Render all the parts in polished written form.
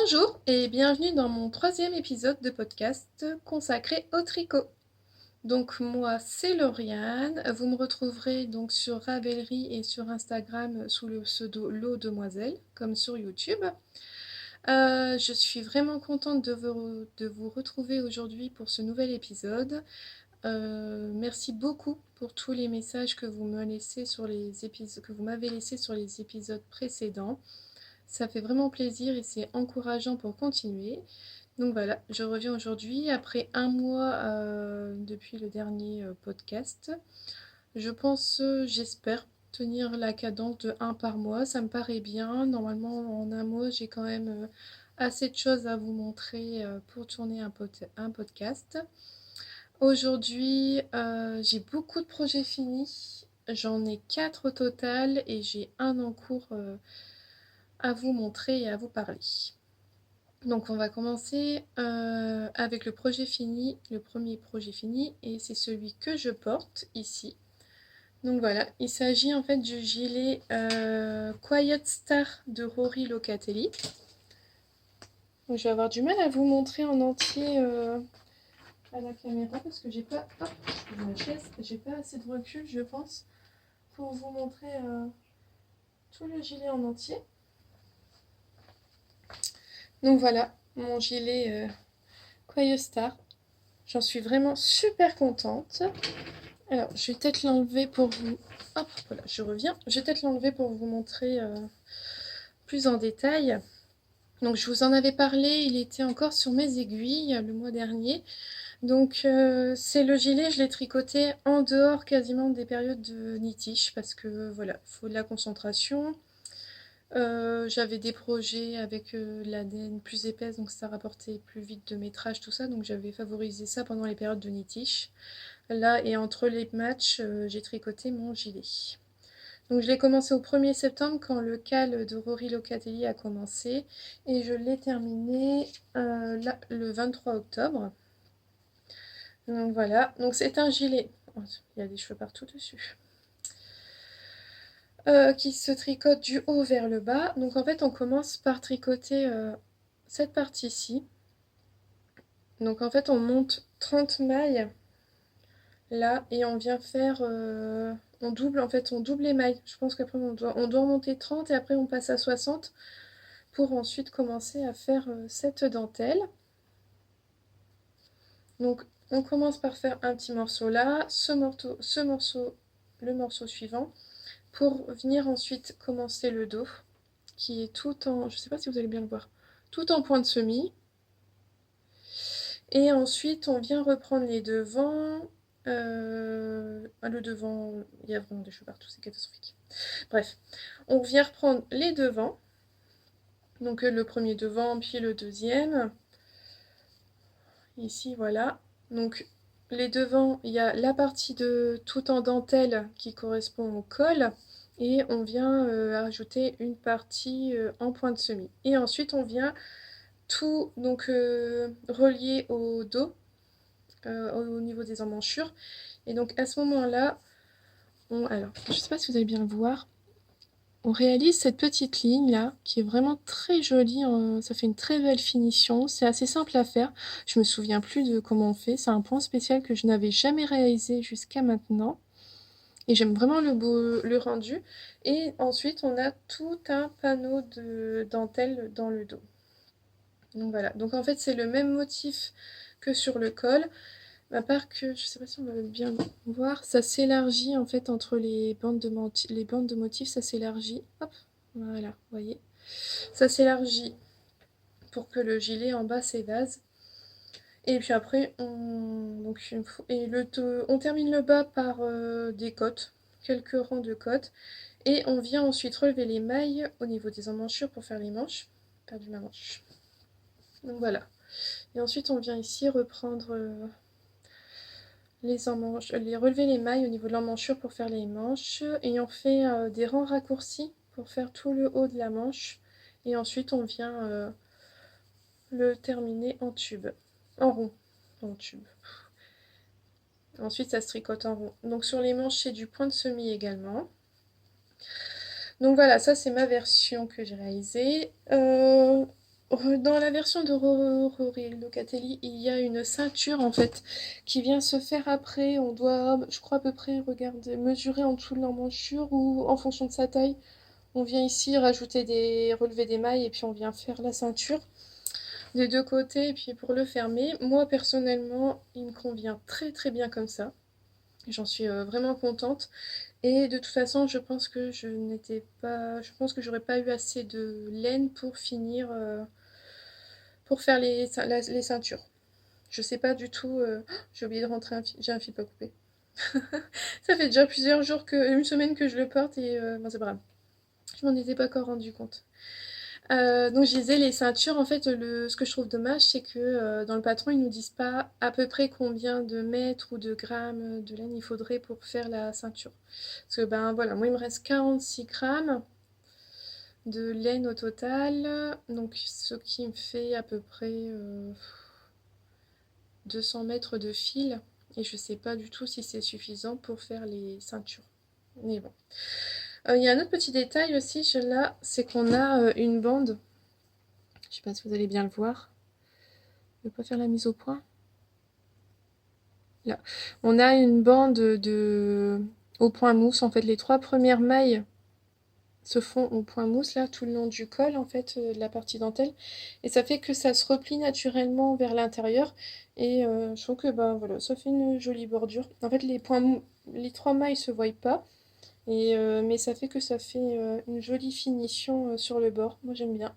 Bonjour et bienvenue dans mon troisième épisode de podcast consacré au tricot. Donc moi c'est Lauriane, vous me retrouverez donc sur Ravelry et sur Instagram sous le pseudo Lo Demoiselle comme sur YouTube. Je suis vraiment contente de vous retrouver aujourd'hui pour ce nouvel épisode. Merci beaucoup pour tous les messages que vous m'avez laissés sur les épisodes précédents. Ça fait vraiment plaisir et c'est encourageant pour continuer. Donc voilà, je reviens aujourd'hui après un mois depuis le dernier podcast. Je pense, j'espère tenir la cadence de un par mois. Ça me paraît bien. Normalement, en un mois, j'ai quand même assez de choses à vous montrer pour tourner un podcast. Aujourd'hui, j'ai beaucoup de projets finis. J'en ai 4 au total et j'ai un en cours à vous montrer et à vous parler. Donc on va commencer avec le projet fini, le premier projet fini, et c'est celui que je porte ici. Donc voilà, il s'agit en fait du gilet Quiet Star de Rory Locatelli. Donc je vais avoir du mal à vous montrer en entier à la caméra parce que j'ai pas, ma chaise, j'ai pas assez de recul je pense pour vous montrer tout le gilet en entier. Donc voilà, mon gilet Quiet Star. J'en suis vraiment super contente. Alors, je vais peut-être l'enlever pour vous... Hop, voilà, je reviens. Je vais peut-être l'enlever pour vous montrer plus en détail. Donc, je vous en avais parlé, il était encore sur mes aiguilles le mois dernier. Donc, c'est le gilet, je l'ai tricoté en dehors quasiment des périodes de knittish parce que, voilà, il faut de la concentration. J'avais des projets avec la laine plus épaisse, donc ça rapportait plus vite de métrage, tout ça. Donc, j'avais favorisé ça pendant les périodes de knittish. Là, et entre les matchs, j'ai tricoté mon gilet. Donc je l'ai commencé au 1er septembre quand le cal de Rory Locatelli a commencé. Et je l'ai terminé là, le 23 octobre. Donc voilà, donc c'est un gilet. Oh, il y a des cheveux partout dessus. Qui se tricote du haut vers le bas. Donc en fait on commence par tricoter cette partie-ci. Donc en fait on monte 30 mailles là et on vient faire on double les mailles. Je pense qu'après on doit remonter 30 et après on passe à 60 pour ensuite commencer à faire cette dentelle. Donc on commence par faire un petit morceau là, le morceau suivant pour venir ensuite commencer le dos qui est tout en, je sais pas si vous allez bien le voir, tout en point de semis. Et ensuite on vient reprendre les devants. Le devant, il y a vraiment des cheveux partout, c'est catastrophique. Bref, on vient reprendre les devants. Donc le premier devant, puis le deuxième. Ici, voilà. Donc les devants, il y a la partie de tout en dentelle qui correspond au col. Et on vient ajouter une partie en point de semis. Et ensuite, on vient tout donc relier au dos, au niveau des emmanchures. Et donc à ce moment-là, alors, je ne sais pas si vous allez bien le voir, on réalise cette petite ligne là, qui est vraiment très jolie, ça fait une très belle finition, c'est assez simple à faire, je me souviens plus de comment on fait, c'est un point spécial que je n'avais jamais réalisé jusqu'à maintenant, et j'aime vraiment le rendu, et ensuite on a tout un panneau de dentelle dans le dos. Donc voilà, donc en fait c'est le même motif que sur le col, à part que, je sais pas si on va bien voir, ça s'élargit en fait entre les bandes de motifs, ça s'élargit. Hop, voilà, vous voyez. Ça s'élargit pour que le gilet en bas s'évase. Et puis après, on termine le bas par des côtes, quelques rangs de côtes. Et on vient ensuite relever les mailles au niveau des emmanchures pour faire les manches. J'ai perdu ma manche. Donc voilà. Et ensuite, on vient ici reprendre relever les mailles au niveau de l'emmanchure pour faire les manches, et on fait des rangs raccourcis pour faire tout le haut de la manche, et ensuite on vient le terminer en tube, en rond, en tube. Ensuite ça se tricote en rond. Donc sur les manches c'est du point de semis également. Donc voilà, ça c'est ma version que j'ai réalisée. Dans la version de Rory Locatelli, il y a une ceinture en fait qui vient se faire après. On doit, je crois à peu près, regarder, mesurer en dessous de l'emmanchure ou en fonction de sa taille. On vient ici rajouter relever des mailles et puis on vient faire la ceinture des deux côtés et puis pour le fermer. Moi personnellement, il me convient très très bien comme ça. J'en suis vraiment contente. Et de toute façon, je pense que je pense que j'aurais pas eu assez de laine pour finir, pour faire les ceintures. Je sais pas du tout. J'ai oublié de rentrer un fil. J'ai un fil pas coupé. Ça fait déjà plusieurs jours une semaine que je le porte et bon, c'est pas grave. Je m'en étais pas encore rendu compte. Donc je disais les ceintures, en fait, ce que je trouve dommage, c'est que dans le patron, ils nous disent pas à peu près combien de mètres ou de grammes de laine il faudrait pour faire la ceinture. Parce que ben voilà, moi il me reste 46 grammes de laine au total, donc ce qui me fait à peu près 200 mètres de fil, et je sais pas du tout si c'est suffisant pour faire les ceintures. Mais bon. Il y a un autre petit détail aussi, là, c'est qu'on a une bande. Je sais pas si vous allez bien le voir. Je vais pas faire la mise au point. Là. On a une bande au point mousse. En fait, les 3 premières mailles se font au point mousse, là, tout le long du col, en fait, de la partie dentelle. Et ça fait que ça se replie naturellement vers l'intérieur. Et je trouve que, bah, voilà, ça fait une jolie bordure. En fait, les 3 mailles se voient pas. Mais ça fait que ça fait une jolie finition sur le bord. Moi, j'aime bien.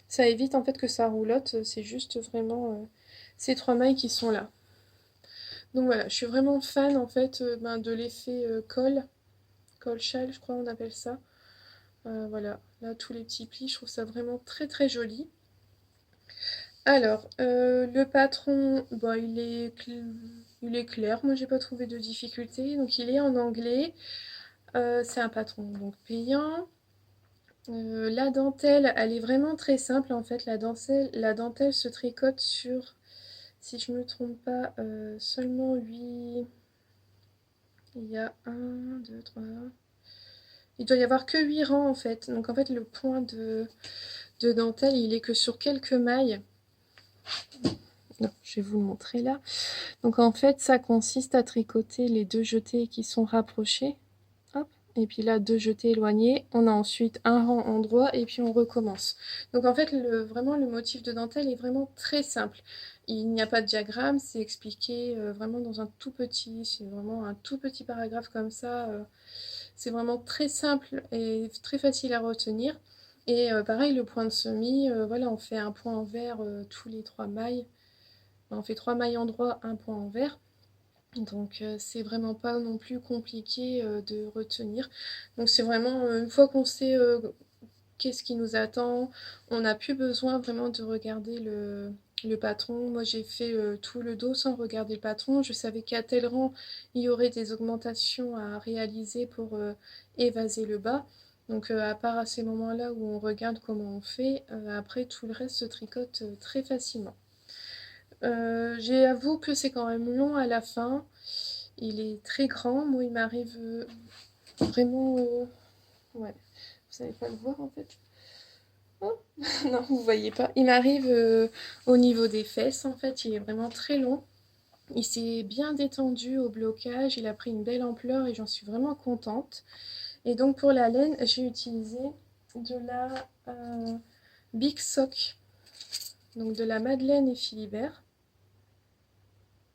Ça évite, en fait, que ça roulotte. C'est juste vraiment ces 3 mailles qui sont là. Donc voilà, je suis vraiment fan en fait ben, de l'effet col châle, je crois on appelle ça. Voilà, là tous les petits plis, je trouve ça vraiment très très joli. Alors, le patron, bon, il est clair, moi j'ai pas trouvé de difficulté, donc il est en anglais. C'est un patron donc payant. La dentelle, elle est vraiment très simple en fait. La dentelle se tricote sur, si je me trompe pas, seulement 8. Il y a un, 2, 3. Il doit y avoir que 8 rangs en fait. Donc en fait le point de dentelle il est que sur quelques mailles. Non, je vais vous le montrer là. Donc en fait ça consiste à tricoter les 2 jetés qui sont rapprochés. Hop. Et puis là 2 jetés éloignés. On a ensuite un rang en droit et puis on recommence. Donc en fait vraiment le motif de dentelle est vraiment très simple. Il n'y a pas de diagramme, c'est expliqué vraiment dans c'est vraiment un tout petit paragraphe comme ça. C'est vraiment très simple et très facile à retenir. Et pareil, le point de semis, voilà, on fait un point envers tous les 3 mailles. On fait 3 mailles en droit, un point envers. Donc c'est vraiment pas non plus compliqué de retenir. Donc c'est vraiment, une fois qu'on sait qu'est-ce qui nous attend, on n'a plus besoin vraiment de regarder le patron. Moi j'ai fait tout le dos sans regarder le patron. Je savais qu'à tel rang, il y aurait des augmentations à réaliser pour évaser le bas. Donc à part à ces moments-là où on regarde comment on fait, après tout le reste se tricote très facilement. J'avoue que c'est quand même long à la fin. Il est très grand. Moi il m'arrive vraiment... ouais, vous savez pas le voir en fait. Oh, non, vous voyez pas. Il m'arrive au niveau des fesses, en fait, il est vraiment très long. Il s'est bien détendu au blocage, il a pris une belle ampleur et j'en suis vraiment contente. Et donc pour la laine, j'ai utilisé de la Big Sock, donc de la Madeleine et Philibert.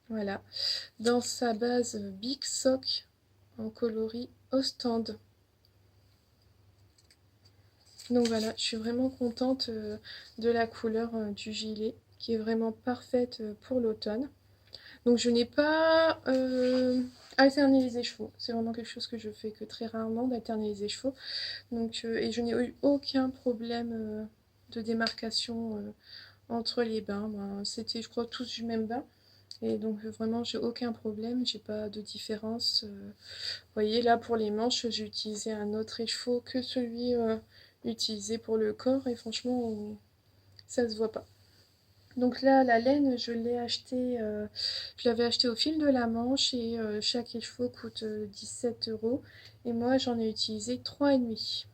Voilà, dans sa base Big Sock en coloris Ostende. Donc voilà, je suis vraiment contente de la couleur du gilet qui est vraiment parfaite pour l'automne. Donc je n'ai pas alterné les écheveaux. C'est vraiment quelque chose que je fais que très rarement d'alterner les écheveaux. Donc, et je n'ai eu aucun problème de démarcation entre les bains. Ben, c'était je crois tous du même bain. Et donc vraiment j'ai aucun problème, j'ai pas de différence. Vous voyez là pour les manches j'ai utilisé un autre écheveau que celui utilisé pour le corps et franchement ça se voit pas. Donc là la laine je l'avais acheté au fil de la manche et chaque écheveau coûte 17 € et moi j'en ai utilisé 3,5.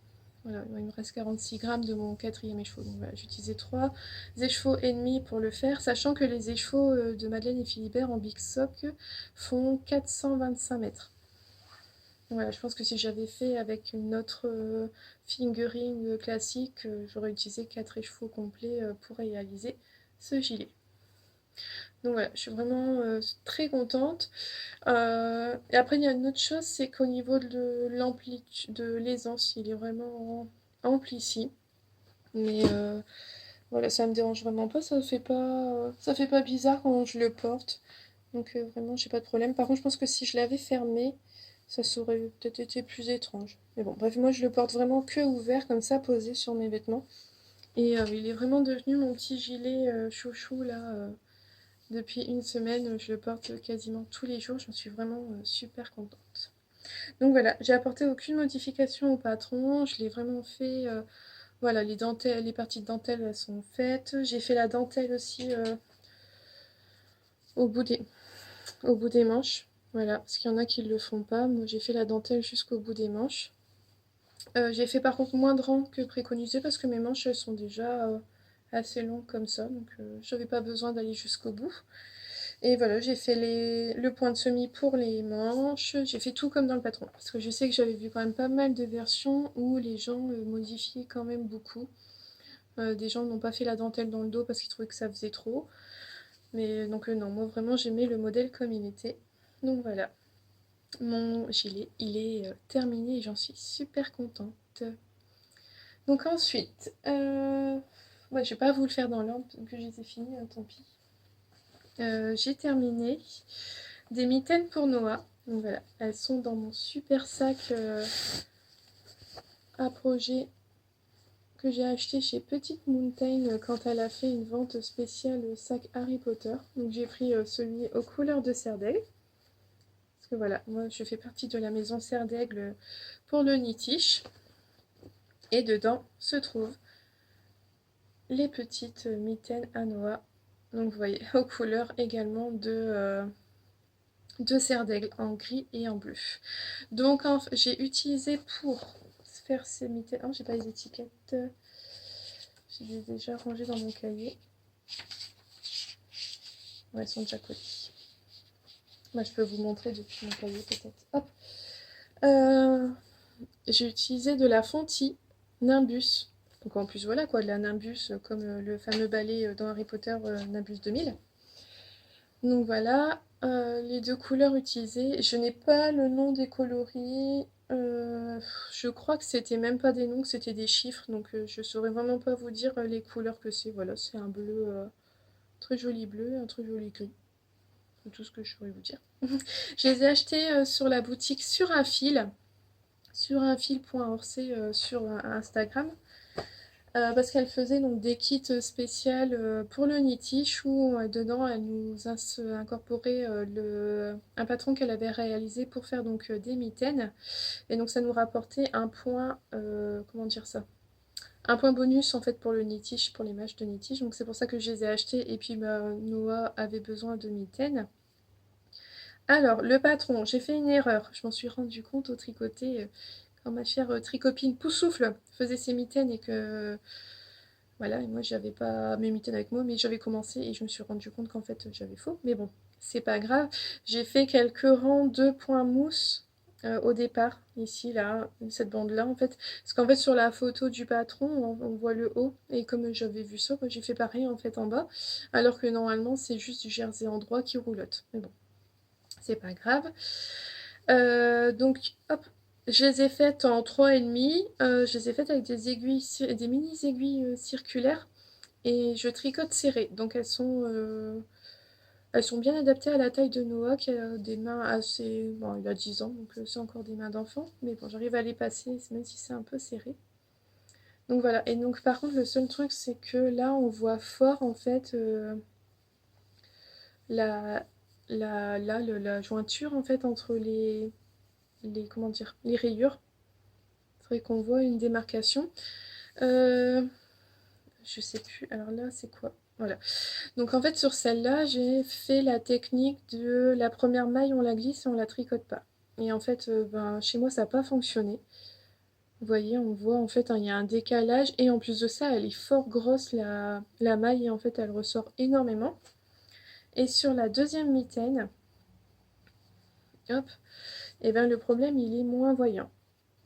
Voilà, il me reste 46 grammes de mon quatrième écheveau. Donc voilà, j'ai utilisé 3 écheveaux et demi pour le faire, sachant que les écheveaux de Madeleine et Philibert en Big Sock font 425 mètres. Voilà, je pense que si j'avais fait avec une autre fingering classique, j'aurais utilisé 4 écheveaux complets pour réaliser ce gilet. Donc voilà, je suis vraiment très contente. Et après, il y a une autre chose, c'est qu'au niveau de l'amplitude, de l'aisance, il est vraiment ample ici. Mais voilà, ça me dérange vraiment pas, ça fait pas bizarre quand je le porte. Donc vraiment, j'ai pas de problème. Par contre, je pense que si je l'avais fermé, ça aurait peut-être été plus étrange. Mais bon, bref, moi je le porte vraiment que ouvert, comme ça, posé sur mes vêtements. Et il est vraiment devenu mon petit gilet chouchou là. Depuis une semaine, je le porte quasiment tous les jours. J'en suis vraiment super contente. Donc voilà, j'ai apporté aucune modification au patron. Je l'ai vraiment fait. Voilà, les dentelles, les parties de dentelle elles sont faites. J'ai fait la dentelle aussi au bout des, au bout des manches. Voilà, parce qu'il y en a qui ne le font pas. Moi, j'ai fait la dentelle jusqu'au bout des manches. J'ai fait par contre moins de rangs que préconisé parce que mes manches elles sont déjà assez longues comme ça. Donc, j'avais pas besoin d'aller jusqu'au bout. Et voilà, j'ai fait le point de semis pour les manches. J'ai fait tout comme dans le patron. Parce que je sais que j'avais vu quand même pas mal de versions où les gens modifiaient quand même beaucoup. Des gens n'ont pas fait la dentelle dans le dos parce qu'ils trouvaient que ça faisait trop. Mais donc non, moi vraiment j'aimais le modèle comme il était. Donc voilà, mon gilet, il est terminé et j'en suis super contente. Donc ensuite, ouais, je vais pas vous le faire dans l'ordre que j'ai fini, hein, tant pis. J'ai terminé des mitaines pour Noah. Donc voilà, elles sont dans mon super sac à projet que j'ai acheté chez Petite Mountain quand elle a fait une vente spéciale sac Harry Potter. Donc j'ai pris celui aux couleurs de Serre d'Aigle. Parce que voilà, moi je fais partie de la maison Serre d'Aigle pour le Nitish. Et dedans se trouvent les petites mitaines à Noah. Donc vous voyez, aux couleurs également de Serre d'Aigle en gris et en bleu. Donc j'ai utilisé pour faire ces mitaines. Oh, j'ai pas les étiquettes. Je les ai déjà rangées dans mon cahier. Ouais, elles sont déjà collées. Moi, je peux vous montrer depuis mon cahier peut-être. Hop. J'ai utilisé de la Fonty Nimbus. Donc en plus voilà quoi, de la Nimbus comme le fameux balai dans Harry Potter Nimbus 2000. Donc voilà, les deux couleurs utilisées. Je n'ai pas le nom des coloris. Je crois que c'était même pas des noms, que c'était des chiffres. Donc je saurais vraiment pas vous dire les couleurs que c'est. Voilà, c'est un bleu, très joli bleu, un très joli gris. C'est tout ce que je saurais vous dire. Je les ai achetés sur la boutique sur un fil.orc sur Instagram. Parce qu'elle faisait donc des kits spéciaux pour le Nitish où dedans elle nous incorporait un patron qu'elle avait réalisé pour faire donc des mitaines et donc ça nous rapportait un point comment dire ça, un point bonus en fait pour le Nitish, pour les matchs de Nitish, donc c'est pour ça que je les ai achetés et puis Noah avait besoin de mitaines. Alors le patron, j'ai fait une erreur, je m'en suis rendu compte au tricoté quand ma chère tricopine Poussoufle faisait ses mitaines et que voilà, et moi j'avais pas mes mitaines avec moi, mais j'avais commencé et je me suis rendu compte qu'en fait j'avais faux. Mais bon, c'est pas grave. J'ai fait quelques rangs de points mousse au départ, ici, là, cette bande-là en fait. Parce qu'en fait sur la photo du patron, on voit le haut. Et comme j'avais vu ça, j'ai fait pareil en fait en bas. Alors que normalement c'est juste du jersey en droit qui roulotte. Mais bon, c'est pas grave. Donc, hop, je les ai faites en 3,5. Je les ai faites avec des aiguilles, des mini aiguilles circulaires. Et je tricote serré. Donc elles sont bien adaptées à la taille de Noah qui a des mains assez... Bon, il a 10 ans, donc c'est encore des mains d'enfant. Mais bon, j'arrive à les passer, même si c'est un peu serré. Donc voilà. Et donc par contre, le seul truc, c'est que là, on voit fort en fait la, la jointure en fait entre comment dire, les rayures. Il faudrait qu'on voit une démarcation. Je sais plus. Alors là, c'est quoi? Voilà. Donc en fait, sur celle-là, j'ai fait la technique de la première maille, on la glisse et on la tricote pas. Et en fait, ben, chez moi, ça n'a pas fonctionné. Vous voyez, on voit en fait, hein, il y a un décalage et en plus de ça, elle est fort grosse la maille et en fait, elle ressort énormément. Et sur la deuxième mitaine, hop, et bien le problème, il est moins voyant.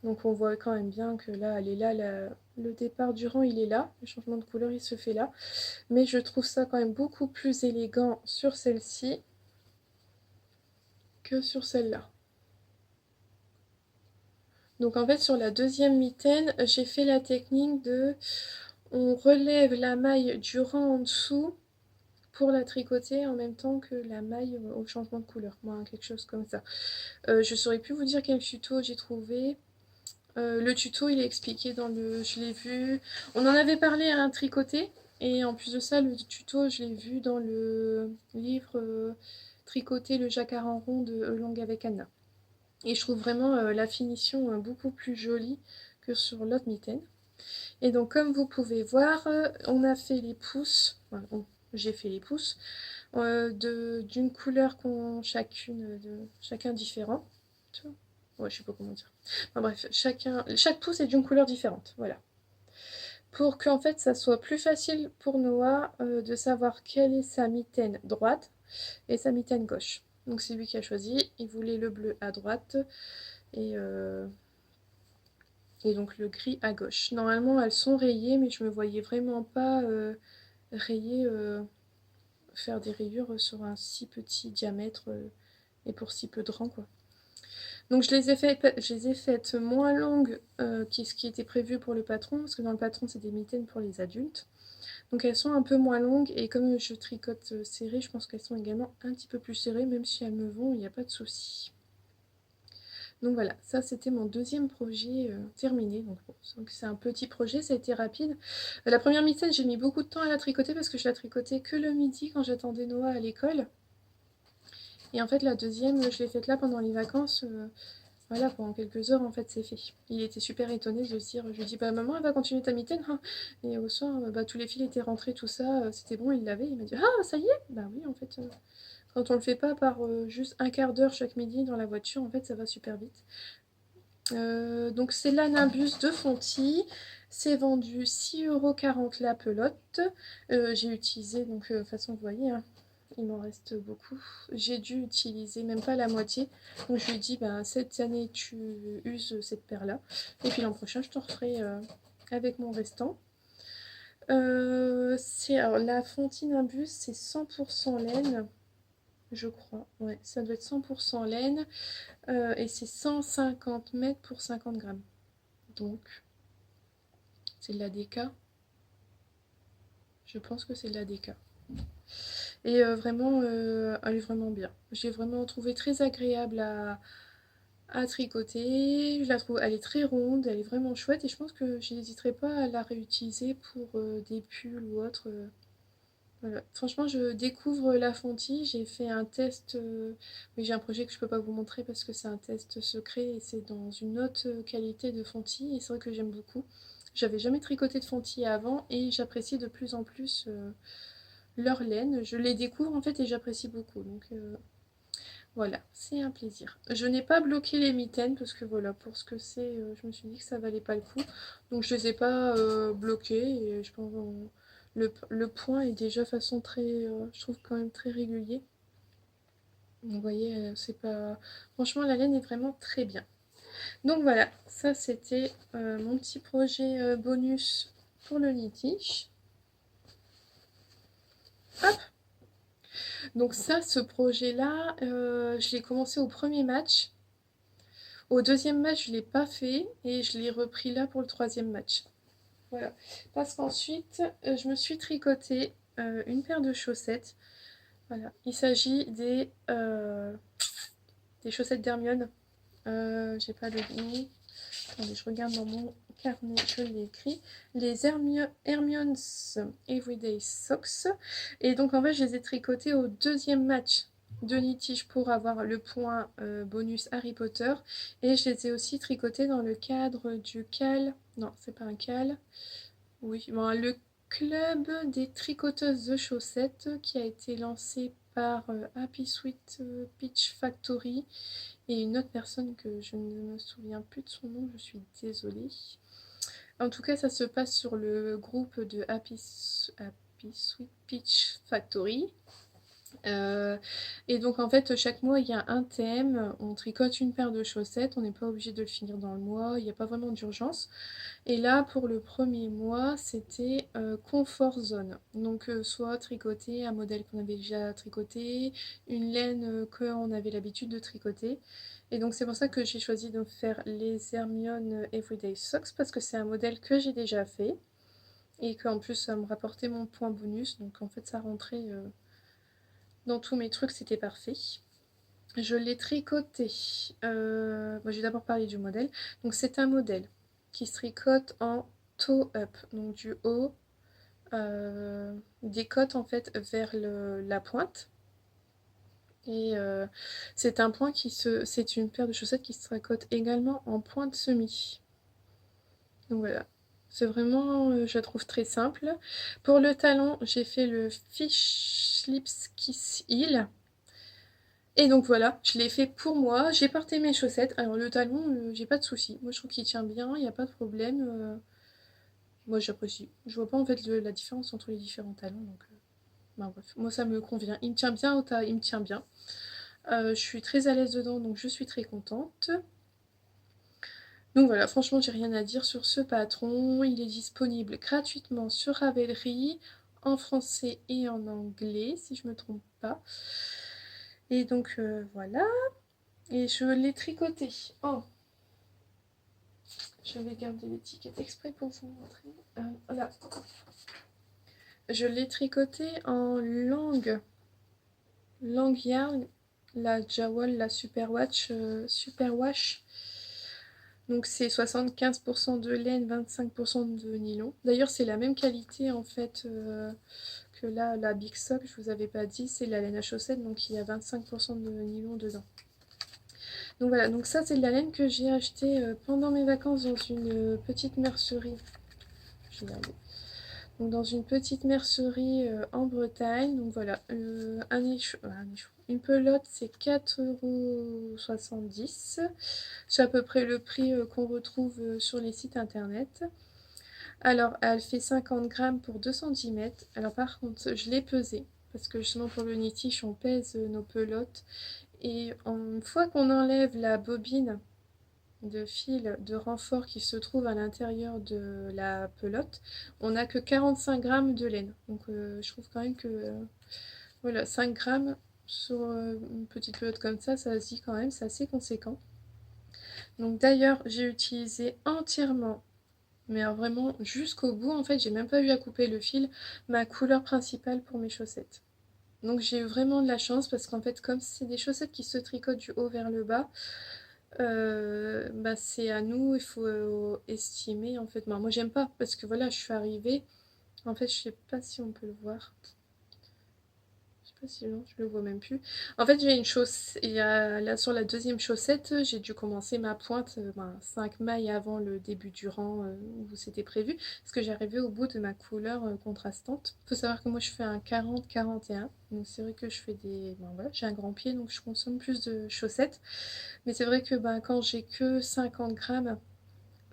Donc on voit quand même bien que là, elle est là, le départ du rang, il est là, le changement de couleur, il se fait là. Mais je trouve ça quand même beaucoup plus élégant sur celle-ci que sur celle-là. Donc en fait, sur la deuxième mitaine, j'ai fait la technique de... On relève la maille du rang en dessous pour la tricoter en même temps que la maille au changement de couleur. Moi, quelque chose comme ça. Je saurais plus vous dire quel tuto j'ai trouvé. Le tuto, il est expliqué dans le... Je l'ai vu... On en avait parlé à un tricoté. Et en plus de ça, le tuto, je l'ai vu dans le livre Tricoter le jacquard en rond de Long avec Anna. Et je trouve vraiment la finition beaucoup plus jolie que sur l'autre mitaine. Et donc, comme vous pouvez voir, on a fait les pouces. Enfin, j'ai fait les pouces d'une couleur chacun différent. Ouais, je sais pas comment dire. Enfin, bref, chaque pouce est d'une couleur différente. Voilà. Pour qu'en fait, ça soit plus facile pour Noah de savoir quelle est sa mitaine droite et sa mitaine gauche. Donc, c'est lui qui a choisi. Il voulait le bleu à droite et, euh, et donc le gris à gauche. Normalement, elles sont rayées, mais je me voyais vraiment pas rayer, faire des rayures sur un si petit diamètre et pour si peu de rang, quoi. Donc je les ai faites moins longues que ce qui était prévu pour le patron, parce que dans le patron c'est des mitaines pour les adultes. Donc elles sont un peu moins longues et comme je tricote serré, je pense qu'elles sont également un petit peu plus serrées, même si elles me vont, il n'y a pas de souci. Donc voilà, ça c'était mon deuxième projet terminé. Donc bon, c'est un petit projet, ça a été rapide. La première mitaine, j'ai mis beaucoup de temps à la tricoter parce que je la tricotais que le midi quand j'attendais Noah à l'école. Et en fait la deuxième, je l'ai faite là pendant les vacances. Voilà, pendant quelques heures, en fait, c'est fait. Il était super étonné de se dire, je lui dis, bah maman, elle va continuer ta mitaine, hein. Et au soir, bah, tous les fils étaient rentrés, tout ça, c'était bon, il l'avait. Il m'a dit, ah, ça y est. Bah oui, en fait, quand on le fait pas par juste un quart d'heure chaque midi dans la voiture, en fait, ça va super vite. Donc c'est l'Animbus de Fonty. C'est vendu 6,40 € la pelote. J'ai utilisé, donc de toute façon, vous voyez, hein, il m'en reste beaucoup. J'ai dû utiliser même pas la moitié. Donc je lui ai dit, ben, cette année tu uses cette paire-là. Et puis l'an prochain, je te referai avec mon restant. Alors, la Fontine Imbus, c'est 100% laine, je crois. Ouais, ça doit être 100% laine. Et c'est 150 mètres pour 50 grammes. Donc, c'est de la DK. Je pense que c'est de la DK. Et vraiment, elle est vraiment bien. J'ai vraiment trouvé très agréable à tricoter. Je la trouve, elle est très ronde, elle est vraiment chouette. Et je pense que je n'hésiterai pas à la réutiliser pour des pulls ou autre. Voilà. Franchement, je découvre la Fonty. J'ai fait un test. Oui, j'ai un projet que je peux pas vous montrer parce que c'est un test secret et c'est dans une haute qualité de Fonty. Et c'est vrai que j'aime beaucoup. J'avais jamais tricoté de Fonty avant et j'apprécie de plus en plus leur laine. Je les découvre en fait et j'apprécie beaucoup. Donc voilà, c'est un plaisir. Je n'ai pas bloqué les mitaines parce que voilà, pour ce que c'est, je me suis dit que ça valait pas le coup. Donc je les ai pas bloquées et je pense le point est déjà façon très, je trouve quand même très régulier. Vous voyez, c'est pas... Franchement, la laine est vraiment très bien. Donc voilà, ça c'était mon petit projet bonus pour le Nitish. Hop. Donc ça, ce projet-là, je l'ai commencé au premier match. Au deuxième match, je ne l'ai pas fait et je l'ai repris là pour le troisième match. Voilà. Parce qu'ensuite, je me suis tricoté une paire de chaussettes. Voilà. Il s'agit des chaussettes d'Hermione. J'ai pas le nom. Attendez, je regarde dans mon carnet, je l'ai écrit. Les Hermione's Everyday Socks. Et donc en fait, je les ai tricotées au deuxième match de Nitish pour avoir le point bonus Harry Potter. Et je les ai aussi tricotées dans le cadre du CAL. Non, c'est pas un CAL. Oui, bon, le club des tricoteuses de chaussettes qui a été lancé par Happy Sweet Peach Factory et une autre personne que je ne me souviens plus de son nom, je suis désolée. En tout cas, ça se passe sur le groupe de Happy Sweet Peach Factory. Et donc en fait chaque mois il y a un thème, on tricote une paire de chaussettes, on n'est pas obligé de le finir dans le mois, il n'y a pas vraiment d'urgence. Et là pour le premier mois c'était Comfort Zone, donc soit tricoter un modèle qu'on avait déjà tricoté, une laine qu'on avait l'habitude de tricoter. Et donc c'est pour ça que j'ai choisi de faire les Hermione Everyday Socks parce que c'est un modèle que j'ai déjà fait et qu'en plus ça me rapportait mon point bonus, donc en fait ça rentrait dans tous mes trucs, c'était parfait. Je l'ai tricoté. Bon, je vais d'abord parler du modèle. Donc c'est un modèle qui se tricote en toe up, donc du haut des côtes en fait vers la pointe. Et c'est un point c'est une paire de chaussettes qui se tricote également en pointe semi. Donc voilà. C'est vraiment, je la trouve très simple. Pour le talon, j'ai fait le Fish Lips Kiss Heel. Et donc voilà, je l'ai fait pour moi, j'ai porté mes chaussettes. Alors le talon, j'ai pas de souci. Moi je trouve qu'il tient bien, il n'y a pas de problème. Moi j'apprécie. Je vois pas en fait la différence entre les différents talons. Donc bah, bref, moi ça me convient. Il me tient bien il me tient bien. Je suis très à l'aise dedans, donc je suis très contente. Donc voilà, franchement j'ai rien à dire sur ce patron. Il est disponible gratuitement sur Ravelry, en français et en anglais, si je me trompe pas. Et donc voilà. Et je l'ai tricoté. Oh, je vais garder l'étiquette exprès pour vous montrer. Voilà. Je l'ai tricoté en langue yarn, la Jawol, la Superwash. Donc c'est 75% de laine, 25% de nylon. D'ailleurs c'est la même qualité en fait que là, la Big Sock, je vous avais pas dit, c'est la laine à chaussettes, donc il y a 25% de nylon dedans. Donc voilà, donc ça c'est de la laine que j'ai acheté pendant mes vacances dans une petite mercerie. Je vais regarder. Donc dans une petite mercerie en Bretagne. Donc voilà, une pelote c'est 4,70 €. C'est à peu près le prix qu'on retrouve sur les sites internet. Alors elle fait 50 grammes pour 2 cm. Alors par contre je l'ai pesée parce que justement pour le knitish on pèse nos pelotes. Et une fois qu'on enlève la bobine de fil de renfort qui se trouve à l'intérieur de la pelote, on n'a que 45 grammes de laine. Donc je trouve quand même que voilà, 5 grammes sur une petite pelote comme ça se dit quand même, c'est assez conséquent. Donc d'ailleurs j'ai utilisé entièrement, mais alors vraiment jusqu'au bout, en fait j'ai même pas eu à couper le fil, ma couleur principale pour mes chaussettes. Donc j'ai eu vraiment de la chance parce qu'en fait comme c'est des chaussettes qui se tricotent du haut vers le bas, bah c'est à nous, il faut estimer en fait. Moi j'aime pas parce que voilà, je suis arrivée. En fait, je sais pas si on peut le voir. Je sais pas si non, je le vois même plus. En fait, j'ai une chaussette. Là sur la deuxième chaussette, j'ai dû commencer ma pointe 5 mailles avant le début du rang où c'était prévu. Parce que j'arrivais au bout de ma couleur contrastante. Il faut savoir que moi je fais un 40-41. Donc c'est vrai que je fais des. Bon, voilà, j'ai un grand pied donc je consomme plus de chaussettes. Mais c'est vrai que quand j'ai que 50 grammes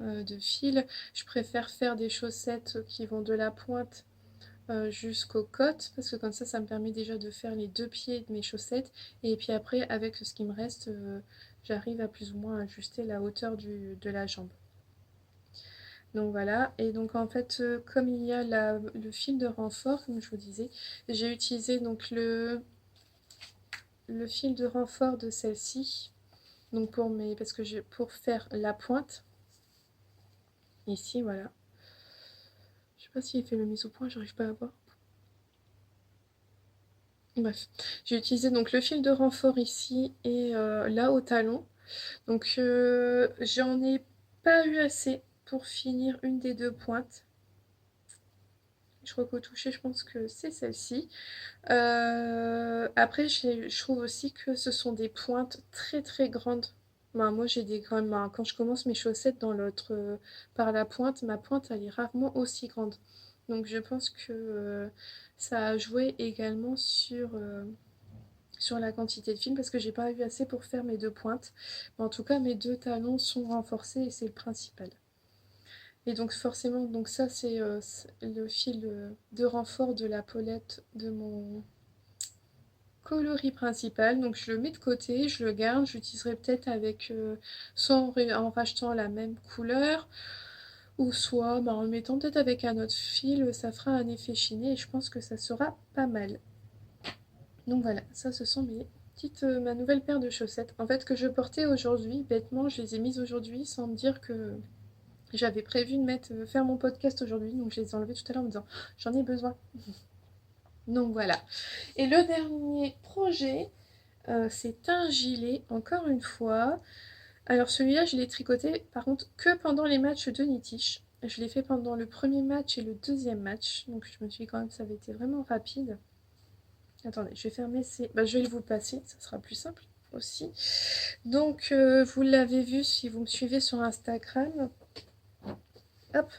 de fil, je préfère faire des chaussettes qui vont de la pointe jusqu'aux côtes parce que comme ça me permet déjà de faire les deux pieds de mes chaussettes et puis après avec ce qui me reste j'arrive à plus ou moins ajuster la hauteur de la jambe. Donc voilà, et donc en fait comme il y a le fil de renfort comme je vous disais, j'ai utilisé donc le fil de renfort de celle-ci, donc parce que pour faire la pointe ici, voilà. Je sais pas s'il fait le mise au point, j'arrive pas à voir. Bref, j'ai utilisé donc le fil de renfort ici et là au talon. Donc j'en ai pas eu assez pour finir une des deux pointes. Je crois qu'au toucher, je pense que c'est celle-ci. Après, je trouve aussi que ce sont des pointes très très grandes. Moi j'ai des grandes mains. Quand je commence mes chaussettes dans l'autre par la pointe, ma pointe elle est rarement aussi grande. Donc je pense que ça a joué également sur sur la quantité de fil parce que j'ai pas eu assez pour faire mes deux pointes. Mais en tout cas, mes deux talons sont renforcés et c'est le principal. Et donc forcément, donc ça c'est le fil de renfort de la Paulette de mon coloris principal. Donc je le mets de côté, je le garde, j'utiliserai peut-être avec soit en rachetant la même couleur ou soit en le mettant peut-être avec un autre fil, ça fera un effet chiné et je pense que ça sera pas mal. Donc voilà, ça ce sont ma nouvelle paire de chaussettes. En fait que je portais aujourd'hui, bêtement je les ai mises aujourd'hui sans me dire que j'avais prévu de faire mon podcast aujourd'hui, donc je les ai enlevées tout à l'heure en me disant j'en ai besoin. Donc voilà. Et le dernier projet, c'est un gilet, encore une fois. Alors celui-là, je l'ai tricoté par contre que pendant les matchs de Nitish. Je l'ai fait pendant le premier match et le deuxième match, donc je me suis dit quand même que ça avait été vraiment rapide. Attendez, je vais fermer ces... je vais vous le passer, ça sera plus simple aussi. Donc vous l'avez vu si vous me suivez sur Instagram. Hop.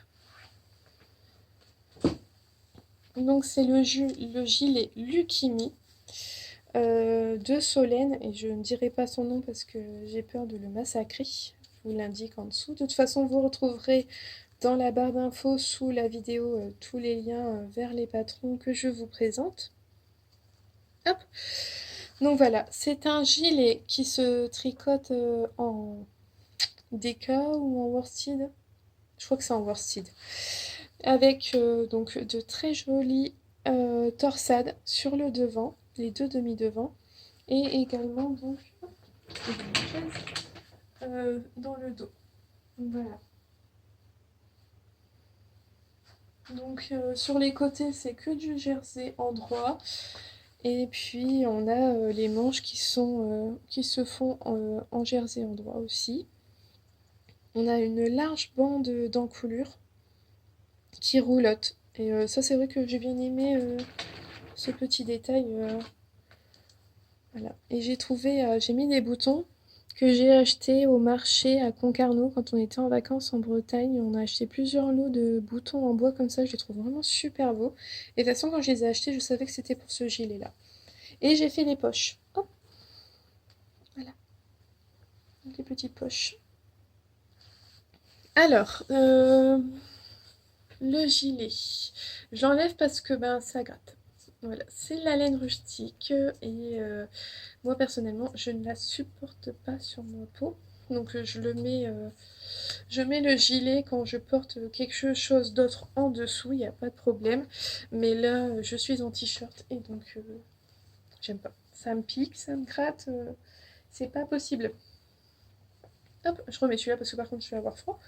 Donc c'est le gilet Lucimi de Solène, et je ne dirai pas son nom parce que j'ai peur de le massacrer. Je vous l'indique en dessous. De toute façon, vous retrouverez dans la barre d'infos sous la vidéo tous les liens vers les patrons que je vous présente. Hop. Donc voilà, c'est un gilet qui se tricote en Deka ou en worsted. Je crois que c'est en worsted. Avec donc de très jolies torsades sur le devant, les deux demi-devants, et également donc dans le dos. Voilà. Donc sur les côtés, c'est que du jersey en droit. Et puis on a les manches qui se font en jersey en droit aussi. On a une large bande d'encoulure qui roulotte. Et ça, c'est vrai que j'ai bien aimé ce petit détail. Voilà. Et j'ai mis des boutons que j'ai achetés au marché à Concarneau quand on était en vacances en Bretagne. On a acheté plusieurs lots de boutons en bois comme ça. Je les trouve vraiment super beaux. Et de toute façon, quand je les ai achetés, je savais que c'était pour ce gilet-là. Et j'ai fait les poches. Hop, voilà, les petites poches. Alors, le gilet, j'enlève parce que ça gratte. Voilà, c'est la laine rustique et moi personnellement je ne la supporte pas sur ma peau. Donc je mets le gilet quand je porte quelque chose d'autre en dessous, il n'y a pas de problème. Mais là je suis en t-shirt et donc j'aime pas. Ça me pique, ça me gratte, c'est pas possible. Hop, je remets celui-là parce que par contre je vais avoir froid.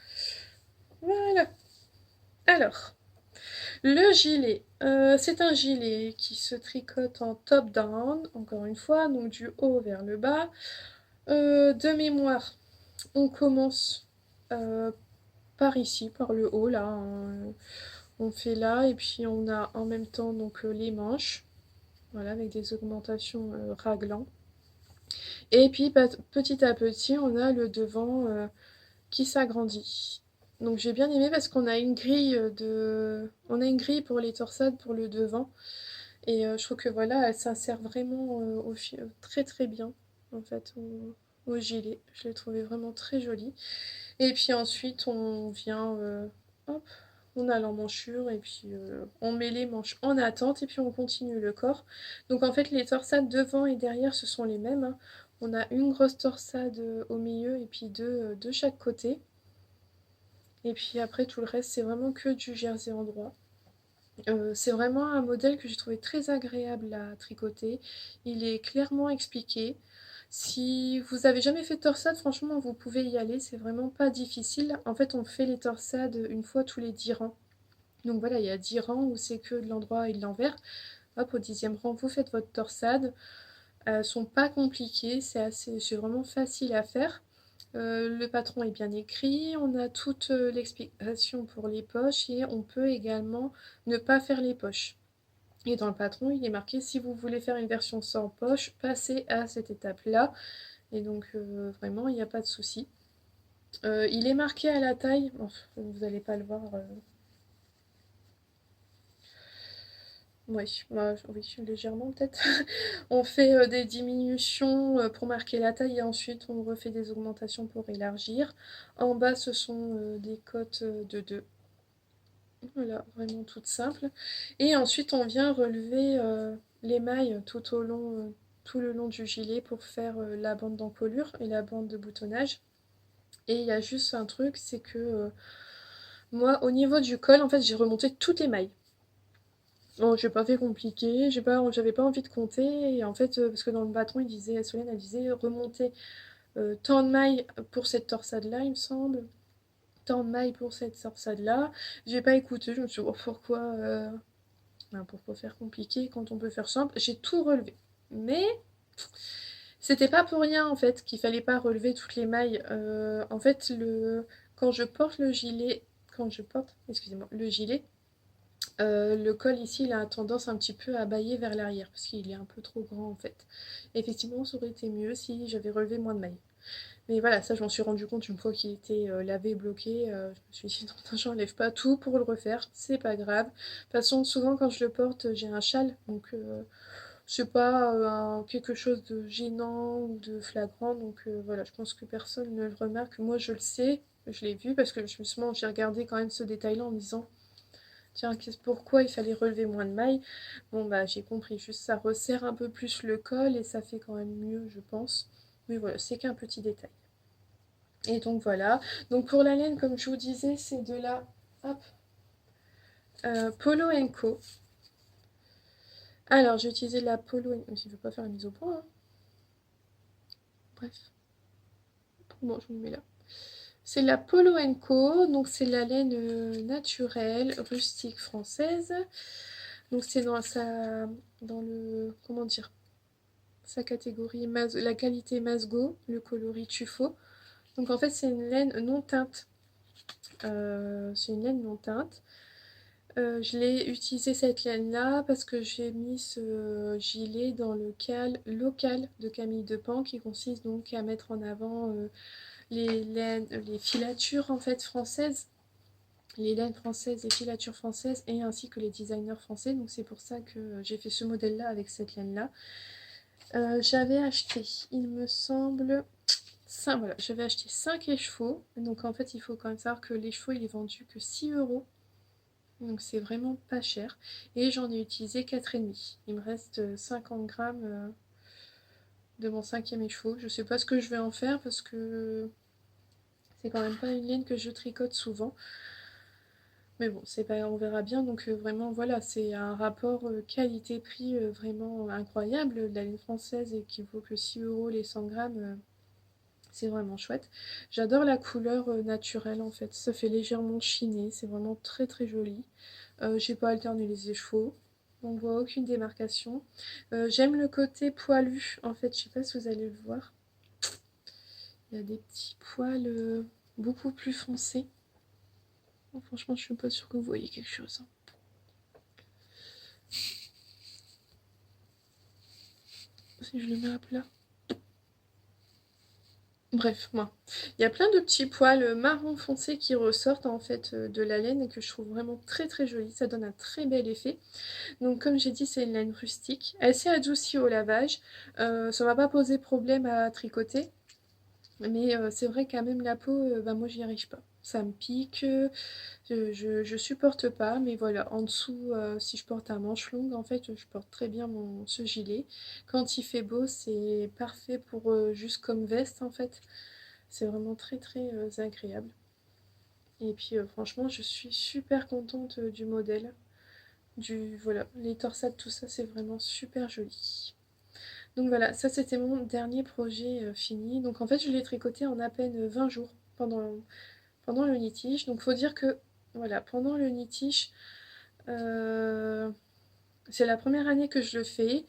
Voilà. Alors, le gilet, c'est un gilet qui se tricote en top-down, encore une fois, donc du haut vers le bas. De mémoire, on commence par ici, par le haut, là. On fait là, et puis on a en même temps donc les manches, voilà, avec des augmentations raglant. Et puis petit à petit, on a le devant qui s'agrandit. Donc j'ai bien aimé parce qu'on a une grille on a une grille pour les torsades pour le devant. Et je trouve que voilà, elle s'insère vraiment très très bien en fait au gilet. Je l'ai trouvé vraiment très jolie. Et puis ensuite on vient, hop, on a l'emmanchure et puis on met les manches en attente et puis on continue le corps. Donc en fait les torsades devant et derrière ce sont les mêmes, hein. On a une grosse torsade au milieu et puis deux de chaque côté. Et puis après tout le reste c'est vraiment que du jersey en droit. C'est vraiment un modèle que j'ai trouvé très agréable à tricoter. Il est clairement expliqué. Si vous avez jamais fait de torsade, franchement, vous pouvez y aller. C'est vraiment pas difficile. En fait, on fait les torsades une fois tous les 10 rangs. Donc voilà, il y a 10 rangs où c'est que de l'endroit et de l'envers. Hop, au 10e rang, vous faites votre torsade. Elles sont pas compliquées, c'est vraiment facile à faire. Le patron est bien écrit, on a toute l'explication pour les poches et on peut également ne pas faire les poches. Et dans le patron, il est marqué si vous voulez faire une version sans poche, passez à cette étape-là. Et donc vraiment, il n'y a pas de souci. Il est marqué à la taille, enfin, vous n'allez pas le voir. Oui, bah, oui, légèrement peut-être. On fait des diminutions pour marquer la taille et ensuite on refait des augmentations pour élargir. En bas, ce sont des cotes de 2. Voilà, vraiment toute simple. Et ensuite, on vient relever les mailles tout le long du gilet pour faire la bande d'encolure et la bande de boutonnage. Et il y a juste un truc, c'est que moi, au niveau du col, en fait, j'ai remonté toutes les mailles. Bon, j'ai pas fait compliqué, j'avais pas envie de compter. Et en fait, parce que dans le patron, Solène, elle disait remonter tant de mailles pour cette torsade-là, il me semble. Tant de mailles pour cette torsade-là. J'ai pas écouté, je me suis dit, oh, pourquoi faire compliqué quand on peut faire simple? J'ai tout relevé. Mais c'était pas pour rien en fait qu'il fallait pas relever toutes les mailles. En fait, quand je porte le gilet, excusez-moi, le gilet, le col ici, il a tendance un petit peu à bâiller vers l'arrière parce qu'il est un peu trop grand en fait. Effectivement, ça aurait été mieux si j'avais relevé moins de mailles. Mais voilà, ça je m'en suis rendu compte une fois qu'il était lavé, bloqué. Je me suis dit non, j'enlève pas tout pour le refaire, c'est pas grave. De toute façon, souvent quand je le porte, j'ai un châle, donc c'est pas quelque chose de gênant ou de flagrant. Donc voilà, je pense que personne ne le remarque. Moi je le sais, je l'ai vu parce que justement j'ai regardé quand même ce détail-là en me disant tiens, pourquoi il fallait relever moins de mailles. Bon bah j'ai compris, juste ça resserre un peu plus le col et ça fait quand même mieux, je pense. Mais voilà, c'est qu'un petit détail. Et donc voilà. Donc pour la laine, comme je vous disais, c'est de la hop, Polo Co. Alors j'ai utilisé la Polo. Je ne veux pas faire la mise au point, hein. Bref, bon, je me mets là. C'est la Polo Co. Donc c'est la laine naturelle, rustique française. Donc c'est dans le, comment dire, sa catégorie, la qualité Masgo, le coloris tuffeau. Donc en fait c'est une laine non teinte. C'est une laine non teinte. Je l'ai utilisé cette laine-là parce que j'ai mis ce gilet dans le local de Camille Depan qui consiste donc à mettre en avant les filatures en fait françaises, les laines françaises, les filatures françaises et ainsi que les designers français. Donc c'est pour ça que j'ai fait ce modèle-là avec cette laine-là. J'avais acheté, il me semble, voilà, j'avais acheté 5 écheveaux. Donc en fait il faut quand même savoir que l'écheveau il est vendu que 6 €. Donc c'est vraiment pas cher. Et j'en ai utilisé 4,5. Il me reste 50 grammes de mon cinquième écheveau. Je sais pas ce que je vais en faire parce que c'est quand même pas une laine que je tricote souvent. Mais bon, c'est pas, on verra bien. Donc vraiment voilà, c'est un rapport qualité-prix vraiment incroyable. La laine française et qui vaut que 6 € les 100 grammes. C'est vraiment chouette. J'adore la couleur naturelle en fait. Ça fait légèrement chiné. C'est vraiment très très joli. J'ai pas alterné les écheveaux. On voit aucune démarcation. J'aime le côté poilu. En fait, je sais pas si vous allez le voir. Il y a des petits poils beaucoup plus foncés. Bon, franchement, je suis pas sûre que vous voyez quelque chose, hein. Si je le mets à plat. Bref, moi. Il y a plein de petits poils marron foncé qui ressortent en fait de la laine et que je trouve vraiment très très joli. Ça donne un très bel effet. Donc comme j'ai dit, c'est une laine rustique. Elle s'est adoucie au lavage. Ça m'a pas posé problème à tricoter. Mais c'est vrai qu'à même la peau, bah, moi j'y arrive pas. Ça me pique, je supporte pas, mais voilà, en dessous, si je porte un manche longue, en fait, je porte très bien ce gilet. Quand il fait beau, c'est parfait pour juste comme veste, en fait. C'est vraiment très très agréable. Et puis franchement, je suis super contente du modèle. Voilà, les torsades, tout ça, c'est vraiment super joli. Donc voilà, ça c'était mon dernier projet fini. Donc en fait, je l'ai tricoté en à peine 20 jours pendant le nitige. Donc faut dire que, voilà, pendant le nitige, euh, c'est la première année que je le fais.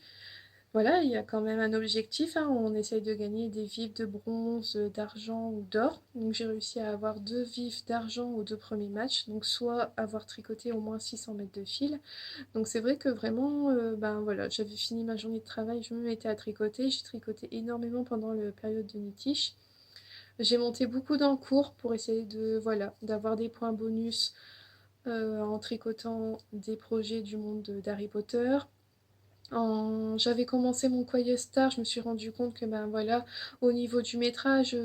Voilà, il y a quand même un objectif, hein. On essaye de gagner des vifs de bronze, d'argent ou d'or. Donc j'ai réussi à avoir 2 vifs d'argent aux 2 premiers matchs. Donc soit avoir tricoté au moins 600 mètres de fil. Donc c'est vrai que vraiment, ben voilà, j'avais fini ma journée de travail, je me mettais à tricoter. J'ai tricoté énormément pendant la période de nitige. J'ai monté beaucoup d'encours pour essayer de, voilà, d'avoir des points bonus en tricotant des projets du monde d'Harry Potter. J'avais commencé mon Quiet Star, je me suis rendu compte que ben voilà, au niveau du métrage,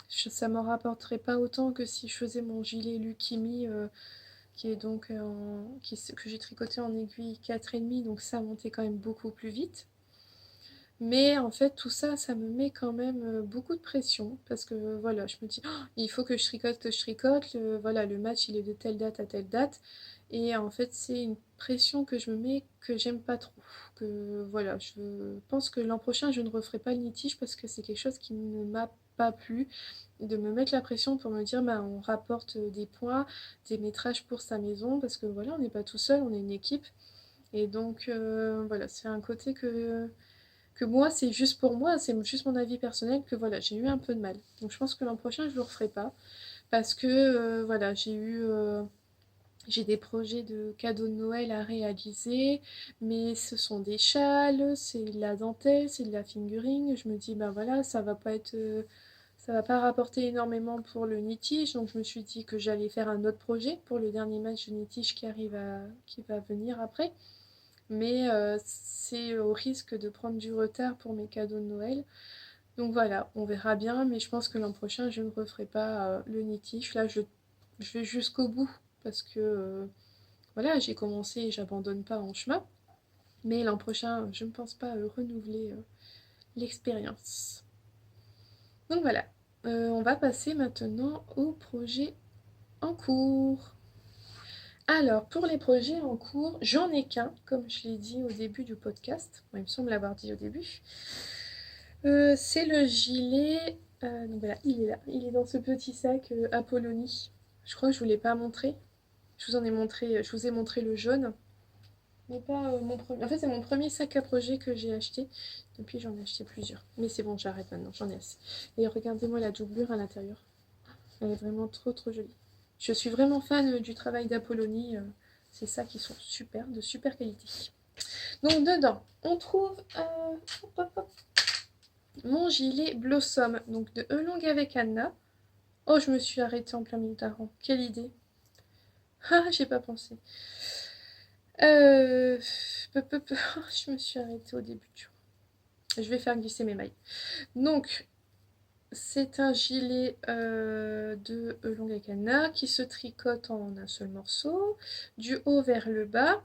ça m'en rapporterait pas autant que si je faisais mon gilet Lucimi, qui est donc que j'ai tricoté en aiguille 4,5, donc ça montait quand même beaucoup plus vite. Mais en fait, tout ça, ça me met quand même beaucoup de pression parce que voilà, je me dis, oh, il faut que je tricote. Voilà, le match, il est de telle date à telle date. Et en fait, c'est une pression que je me mets que j'aime pas trop. Que voilà, je pense que l'an prochain, je ne referai pas le litige parce que c'est quelque chose qui ne m'a pas plu. De me mettre la pression pour me dire, bah, on rapporte des points, des métrages pour sa maison parce que voilà, on n'est pas tout seul, on est une équipe. Et donc, voilà, c'est un côté que moi, c'est juste pour moi, c'est juste mon avis personnel que voilà, j'ai eu un peu de mal. Donc je pense que l'an prochain, je le referai pas parce que voilà, j'ai des projets de cadeaux de Noël à réaliser, mais ce sont des châles, c'est de la dentelle, c'est de la fingering. Je me dis ben voilà, ça va pas rapporter énormément pour le Nitish, donc je me suis dit que j'allais faire un autre projet pour le dernier match de Nitish qui va venir après. Mais c'est au risque de prendre du retard pour mes cadeaux de Noël. Donc voilà, on verra bien, mais je pense que l'an prochain, je ne referai pas le Nitish. Là, je vais jusqu'au bout parce que voilà, j'ai commencé et j'abandonne pas en chemin. Mais l'an prochain, je ne pense pas renouveler l'expérience. Donc voilà, on va passer maintenant au projet en cours. Alors, pour les projets en cours, j'en ai qu'un, comme je l'ai dit au début du podcast. Bon, il me semble l'avoir dit au début. C'est le gilet. Donc voilà, il est là. Il est dans ce petit sac Apollonie. Je crois que je ne vous l'ai pas montré. Je vous ai montré le jaune. Mais pas mon premier. En fait, c'est mon premier sac à projet que j'ai acheté. Depuis, j'en ai acheté plusieurs. Mais c'est bon, j'arrête maintenant, j'en ai assez. Et regardez-moi la doublure à l'intérieur. Elle est vraiment trop trop jolie. Je suis vraiment fan du travail d'Apollonie. C'est ça qui sont super, de super qualité. Donc dedans, on trouve hop, hop, hop, mon gilet Blossom, donc de Elong avec Anna. Oh, je me suis arrêtée en plein milieu d'avant. Quelle idée. Ah, j'ai pas pensé. Je me suis arrêtée au début. Je vais faire glisser mes mailles. Donc, c'est un gilet de Elong avec Anna qui se tricote en un seul morceau, du haut vers le bas.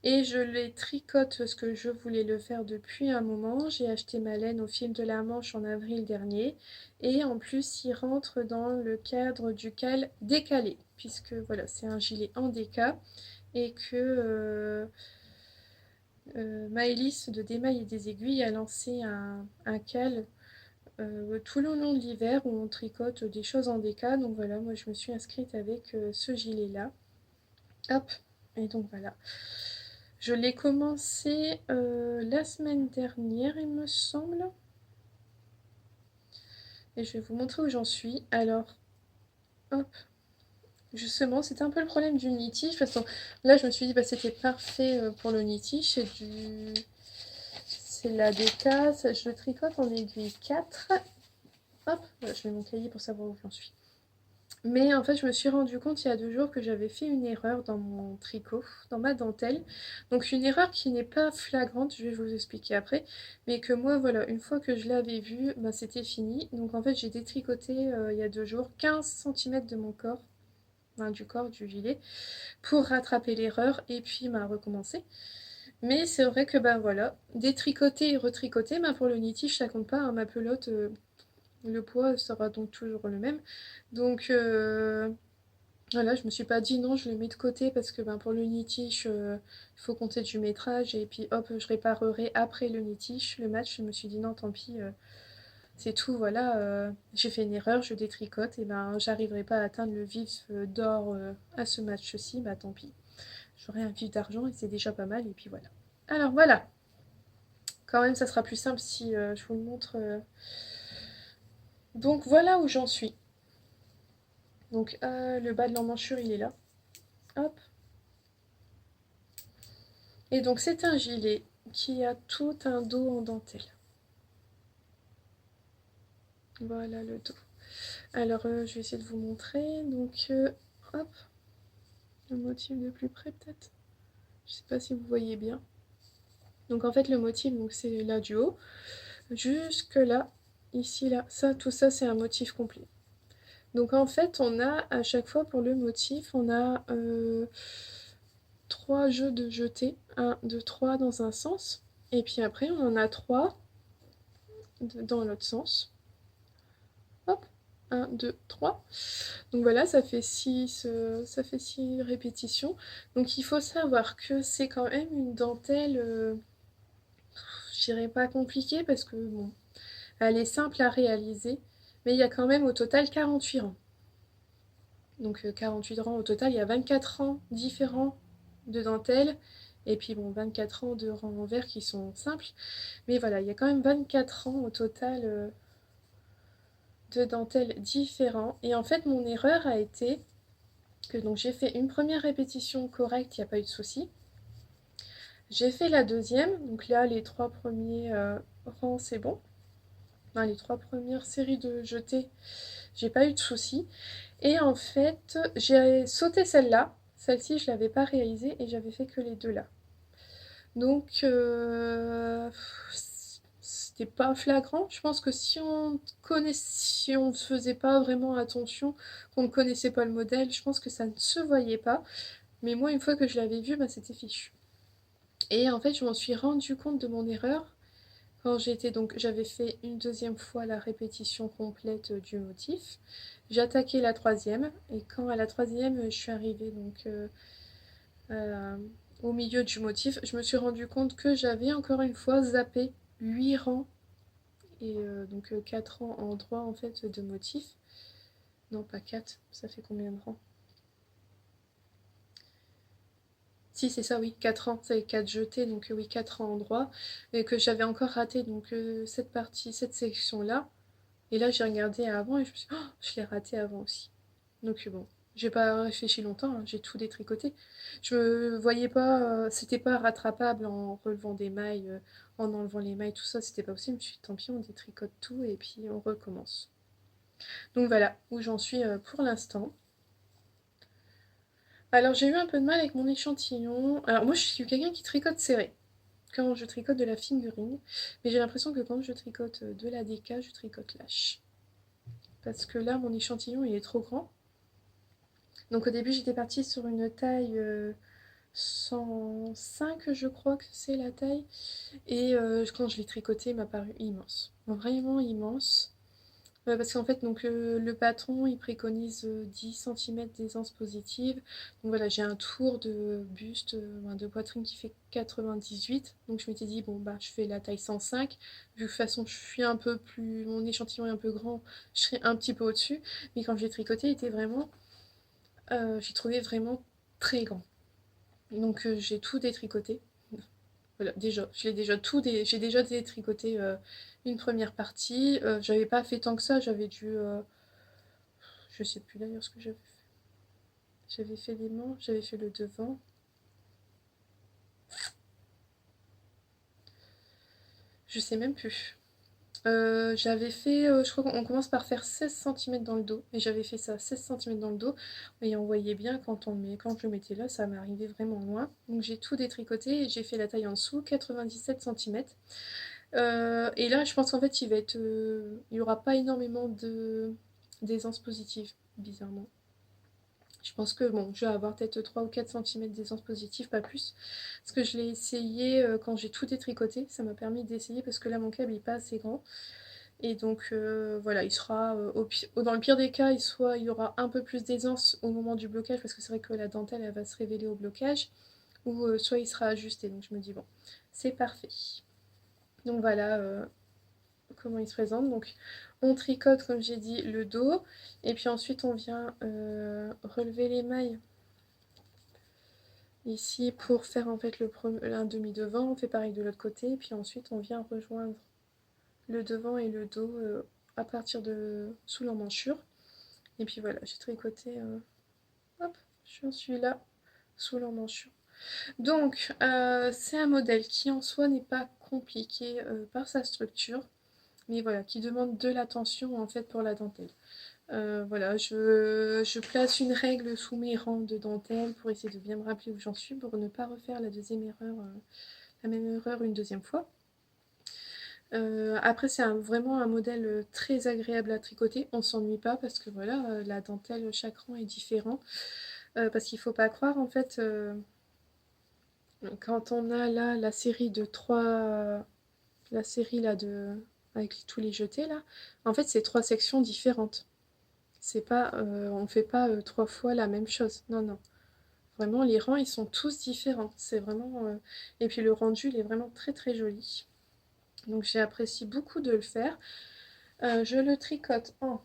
Et je les tricote parce que je voulais le faire depuis un moment. J'ai acheté ma laine au fil de la Manche en avril dernier. Et en plus, il rentre dans le cadre du cal décalé. Puisque voilà, c'est un gilet en déca. Et que Maëlys de Démail et des Aiguilles a lancé un cal tout le long de l'hiver où on tricote des choses en déca. Donc voilà, moi je me suis inscrite avec ce gilet-là. Hop, et donc voilà. Je l'ai commencé la semaine dernière, il me semble. Et je vais vous montrer où j'en suis. Alors, hop, justement, c'était un peu le problème du Nitish. Parce que là, je me suis dit, bah, c'était parfait pour le Nitish. C'est la DK. Je le tricote en aiguille 4. Hop, voilà, je mets mon cahier pour savoir où j'en suis. Mais en fait, je me suis rendu compte il y a 2 jours que j'avais fait une erreur dans mon tricot, dans ma dentelle. Donc une erreur qui n'est pas flagrante, je vais vous expliquer après, mais que moi, voilà, une fois que je l'avais vue, bah, c'était fini. Donc en fait, j'ai détricoté il y a 2 jours 15 cm de mon corps, enfin, du corps du gilet, pour rattraper l'erreur et puis bah, recommencer. Mais c'est vrai que bah voilà, détricoter et retricoter, bah, pour le nitish, ça compte pas, hein, ma pelote, le poids sera donc toujours le même. Donc voilà, je me suis pas dit non, je le mets de côté parce que ben, pour le nitish, il faut compter du métrage et puis hop, je réparerai après le nitish, le match. Je me suis dit non, tant pis, c'est tout, voilà, j'ai fait une erreur, je détricote et ben j'arriverai pas à atteindre le vif d'or à ce match-ci, bah tant pis. J'aurai un vif d'argent et c'est déjà pas mal et puis voilà. Alors voilà, quand même ça sera plus simple si je vous le montre. Donc voilà où j'en suis. Donc le bas de l'emmanchure il est là. Hop. Et donc c'est un gilet qui a tout un dos en dentelle. Voilà le dos. Alors je vais essayer de vous montrer. Donc hop. le motif de plus près peut-être. Je sais pas si vous voyez bien. Donc en fait le motif, donc c'est là du haut jusque là, ici là, ça, tout ça c'est un motif complet. Donc en fait on a à chaque fois pour le motif, on a 3 jeux de jetés, 1, 2, 3 dans un sens, et puis après on en a 3 dans l'autre sens. Hop, 1, 2, 3. Donc voilà, ça fait 6 répétitions. Donc il faut savoir que c'est quand même une dentelle, je dirais pas compliquée parce que bon, elle est simple à réaliser, mais il y a quand même au total 48 rangs. Donc 48 rangs au total, il y a 24 rangs différents de dentelle, et puis bon, 24 rangs de rangs en verre qui sont simples. Mais voilà, il y a quand même 24 rangs au total de dentelles différents. Et en fait, mon erreur a été que donc j'ai fait une première répétition correcte, il n'y a pas eu de souci. J'ai fait la deuxième, donc là les 3 premiers rangs c'est bon. Dans les 3 premières séries de jetés, j'ai pas eu de souci. Et en fait, j'ai sauté celle-là. Celle-ci, je l'avais pas réalisée et j'avais fait que les deux là. Donc, c'était pas flagrant. Je pense que si on ne faisait pas vraiment attention, qu'on ne connaissait pas le modèle, je pense que ça ne se voyait pas. Mais moi, une fois que je l'avais vu, bah, c'était fichu. Et en fait, je m'en suis rendu compte de mon erreur quand j'avais fait une deuxième fois la répétition complète du motif. J'ai attaqué la troisième, et quand à la troisième, je suis arrivée euh, au milieu du motif, je me suis rendu compte que j'avais encore une fois zappé 8 rangs, et 4 rangs en droit en fait de motif. Non, pas 4, ça fait combien de rangs? Si, c'est ça, oui, 4 ans, c'est 4 jetés, donc oui, 4 ans en droit, et que j'avais encore raté donc cette section-là. Et là, j'ai regardé avant et je me suis dit, oh, je l'ai raté avant aussi. Donc bon, j'ai pas réfléchi longtemps, hein, j'ai tout détricoté. Je me voyais pas, c'était pas rattrapable en relevant des mailles, en enlevant les mailles, tout ça, c'était pas possible. Je me suis dit, tant pis, on détricote tout et puis on recommence. Donc voilà où j'en suis pour l'instant. Alors j'ai eu un peu de mal avec mon échantillon. Alors moi, je suis quelqu'un qui tricote serré quand je tricote de la fingering, mais j'ai l'impression que quand je tricote de la DK, je tricote lâche. Parce que là, mon échantillon, il est trop grand. Donc au début, j'étais partie sur une taille 105, je crois que c'est la taille. Et quand je l'ai tricoté, il m'a paru immense. Vraiment immense. Parce qu'en fait, le patron, il préconise 10 cm d'aisance positive. Donc voilà, j'ai un tour de buste, de poitrine qui fait 98. Donc je m'étais dit, bon, bah, je fais la taille 105. Vu que de toute façon, je suis un peu plus. Mon échantillon est un peu grand, je serai un petit peu au-dessus. Mais quand je l'ai tricoté, il était vraiment. J'ai trouvé vraiment très grand. Donc j'ai tout détricoté. Voilà, déjà, j'ai déjà détricoté une première partie. J'avais pas fait tant que ça, j'avais dû. Je sais plus d'ailleurs ce que j'avais fait. J'avais fait les manches, j'avais fait le devant. Je sais même plus. J'avais fait, je crois qu'on commence par faire 16 cm dans le dos. Et j'avais fait ça, 16 cm dans le dos. Et on voyait bien quand je le mettais là, ça m'arrivait vraiment loin. Donc j'ai tout détricoté et j'ai fait la taille en dessous, 97 cm. Et là, je pense qu'en fait, il n'y aura pas énormément d'aisance positive, bizarrement. Je pense que bon, je vais avoir peut-être 3 ou 4 cm d'aisance positive, pas plus. Parce que je l'ai essayé quand j'ai tout détricoté. Ça m'a permis d'essayer parce que là, mon câble n'est pas assez grand. Et donc voilà, il sera dans le pire des cas, il y aura un peu plus d'aisance au moment du blocage parce que c'est vrai que la dentelle elle va se révéler au blocage, ou soit il sera ajusté. Donc je me dis bon, c'est parfait. Donc voilà comment il se présente. Donc on tricote comme j'ai dit le dos et puis ensuite on vient relever les mailles ici pour faire en fait un demi devant. On fait pareil de l'autre côté et puis ensuite on vient rejoindre le devant et le dos à partir de sous l'emmanchure. Et puis voilà, j'ai tricoté, hop, je suis là, sous l'emmanchure. Donc, c'est un modèle qui en soi n'est pas compliqué par sa structure, mais voilà, qui demande de l'attention en fait pour la dentelle. Voilà, je place une règle sous mes rangs de dentelle pour essayer de bien me rappeler où j'en suis pour ne pas refaire la même erreur une deuxième fois. Après, c'est vraiment un modèle très agréable à tricoter. On s'ennuie pas parce que voilà, la dentelle, chaque rang est différent. Parce qu'il faut pas croire, en fait, quand on a là la série de trois, la série là avec tous les jetés là, en fait, c'est trois sections différentes. C'est pas, on fait pas trois fois la même chose. Non, non. Vraiment, les rangs, ils sont tous différents. C'est vraiment. Et puis le rendu, il est vraiment très très joli. Donc j'ai apprécié beaucoup de le faire. Je le tricote en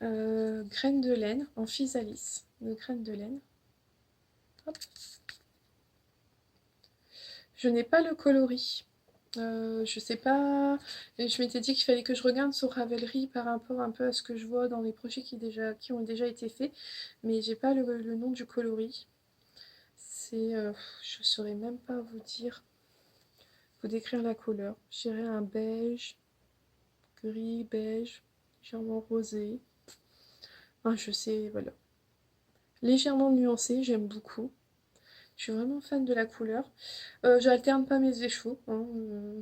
graines de laine, en physalis de graines de laine. Hop. Je n'ai pas le coloris. Je sais pas. Je m'étais dit qu'il fallait que je regarde sur Ravelry par rapport un peu à ce que je vois dans les projets qui ont déjà été faits, mais j'ai pas le nom du coloris. C'est, je saurais même pas vous dire, vous décrire la couleur. Je dirais un beige, gris, beige, légèrement rosé. Ah, je sais, voilà. Légèrement nuancé, j'aime beaucoup. Je suis vraiment fan de la couleur. J'alterne pas mes échevaux, hein,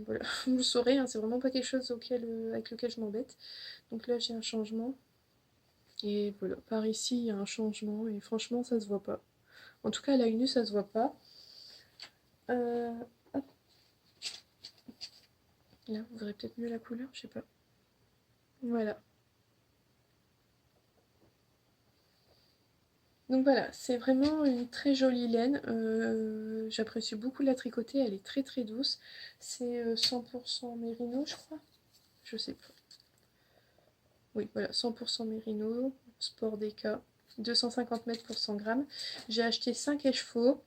voilà. Vous le saurez, hein, c'est vraiment pas quelque chose avec lequel je m'embête. Donc là, j'ai un changement. Et voilà, par ici, il y a un changement. Et franchement, ça se voit pas. En tout cas, à l'œil nu, ça se voit pas. Euh, hop, là, vous verrez peut-être mieux la couleur, je sais pas. Voilà. Donc voilà, c'est vraiment une très jolie laine. J'apprécie beaucoup la tricoter, elle est très très douce. C'est 100% mérino, je crois. Je sais pas. Oui, voilà, 100% mérino, sport DK, 250 mètres pour 100 grammes. J'ai acheté 5 écheveaux.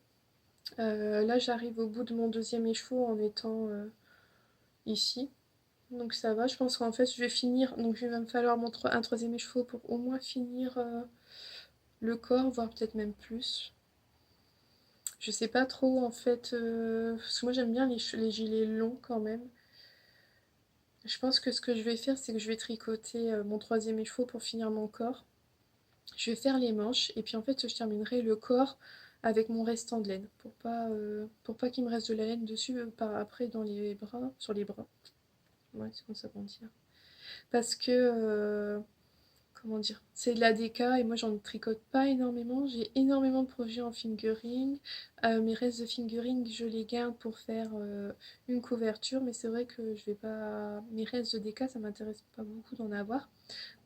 Là, j'arrive au bout de mon deuxième écheveau en étant ici. Donc ça va, je pense qu'en fait, je vais finir. Donc il va me falloir un troisième écheveau pour au moins finir le corps, voire peut-être même plus. Je sais pas trop en fait, parce que moi j'aime bien les gilets longs quand même. Je pense que ce que je vais faire, c'est que je vais tricoter mon troisième écheveau pour finir mon corps. Je vais faire les manches et puis en fait je terminerai le corps avec mon restant de laine pour pas qu'il me reste de la laine dessus par après dans les bras, sur les bras. Ouais, c'est comme ça qu'on dit. Parce que comment dire, c'est de la déca et moi j'en tricote pas énormément. J'ai énormément de projets en fingering. Mes restes de fingering, je les garde pour faire une couverture, mais c'est vrai que je vais pas. Mes restes de déca, ça m'intéresse pas beaucoup d'en avoir.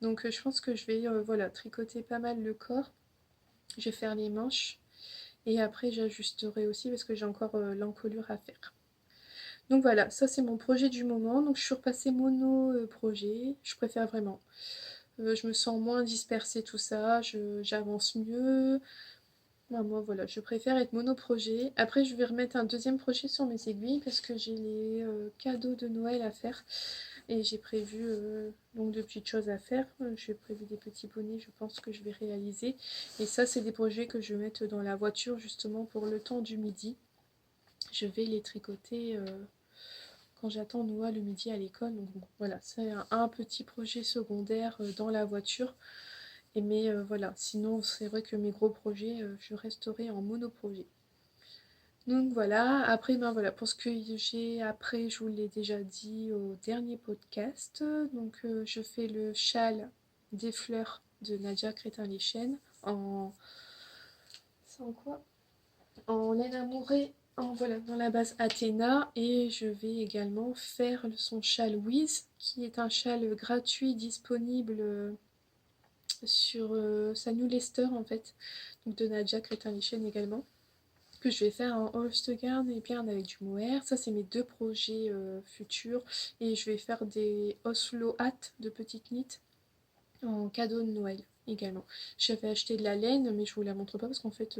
Donc je pense que je vais voilà, tricoter pas mal le corps. Je vais faire les manches et après j'ajusterai aussi parce que j'ai encore l'encolure à faire. Donc voilà, ça c'est mon projet du moment. Donc je suis repassée mono projet. Je préfère vraiment. Je me sens moins dispersée, tout ça, j'avance mieux. Bah, moi, voilà, je préfère être monoprojet. Après, je vais remettre un deuxième projet sur mes aiguilles parce que j'ai les cadeaux de Noël à faire. Et j'ai prévu donc de petites choses à faire. J'ai prévu des petits bonnets, je pense que je vais réaliser. Et ça, c'est des projets que je vais mettre dans la voiture justement pour le temps du midi. Je vais les tricoter quand j'attends Noah le midi à l'école. Donc bon, voilà, c'est un petit projet secondaire dans la voiture. Mais voilà, sinon c'est vrai que mes gros projets, je resterai en monoprojet. Donc voilà, après ben voilà, pour ce que j'ai après, je vous l'ai déjà dit au dernier podcast. Donc je fais le châle des fleurs de Nadia Crétin-les-Chênes en. C'est en quoi? En laine amourée, voilà, dans la base Athéna. Et je vais également faire son châle Wiz, qui est un châle gratuit disponible sur sa newsletter en fait, donc de Nadia Crétin-les-Chênes également, que je vais faire en Holstegarn et bien avec du mohair. Ça c'est mes deux projets futurs. Et je vais faire des Oslo hâtes de petites knits en cadeau de Noël également. J'avais acheté de la laine mais je vous la montre pas parce qu'en fait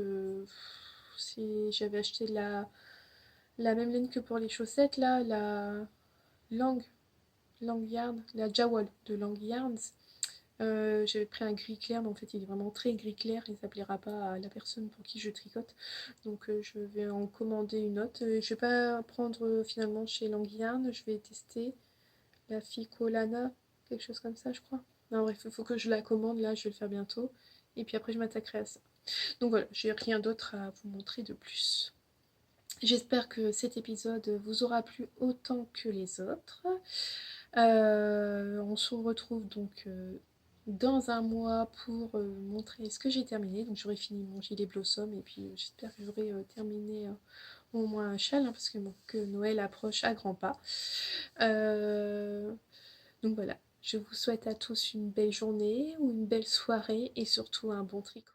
j'avais acheté la même laine que pour les chaussettes là, la Lang, Lang Yarn, la Jawol de Lang Yarns. J'avais pris un gris clair, mais en fait il est vraiment très gris clair et ça plaira pas à la personne pour qui je tricote. Donc je vais en commander une autre. Je vais pas prendre finalement chez Languillarn, je vais tester la Ficolana, quelque chose comme ça je crois. Non, bref, il faut que je la commande, là, je vais le faire bientôt. Et puis après, je m'attaquerai à ça. Donc voilà, j'ai rien d'autre à vous montrer de plus. J'espère que cet épisode vous aura plu autant que les autres. On se retrouve donc dans un mois pour montrer ce que j'ai terminé. Donc j'aurai fini mon gilet blossom et puis j'espère que j'aurai terminé au moins un châle, hein, parce que, bon, que Noël approche à grands pas. Euh, donc voilà, je vous souhaite à tous une belle journée ou une belle soirée et surtout un bon tricot.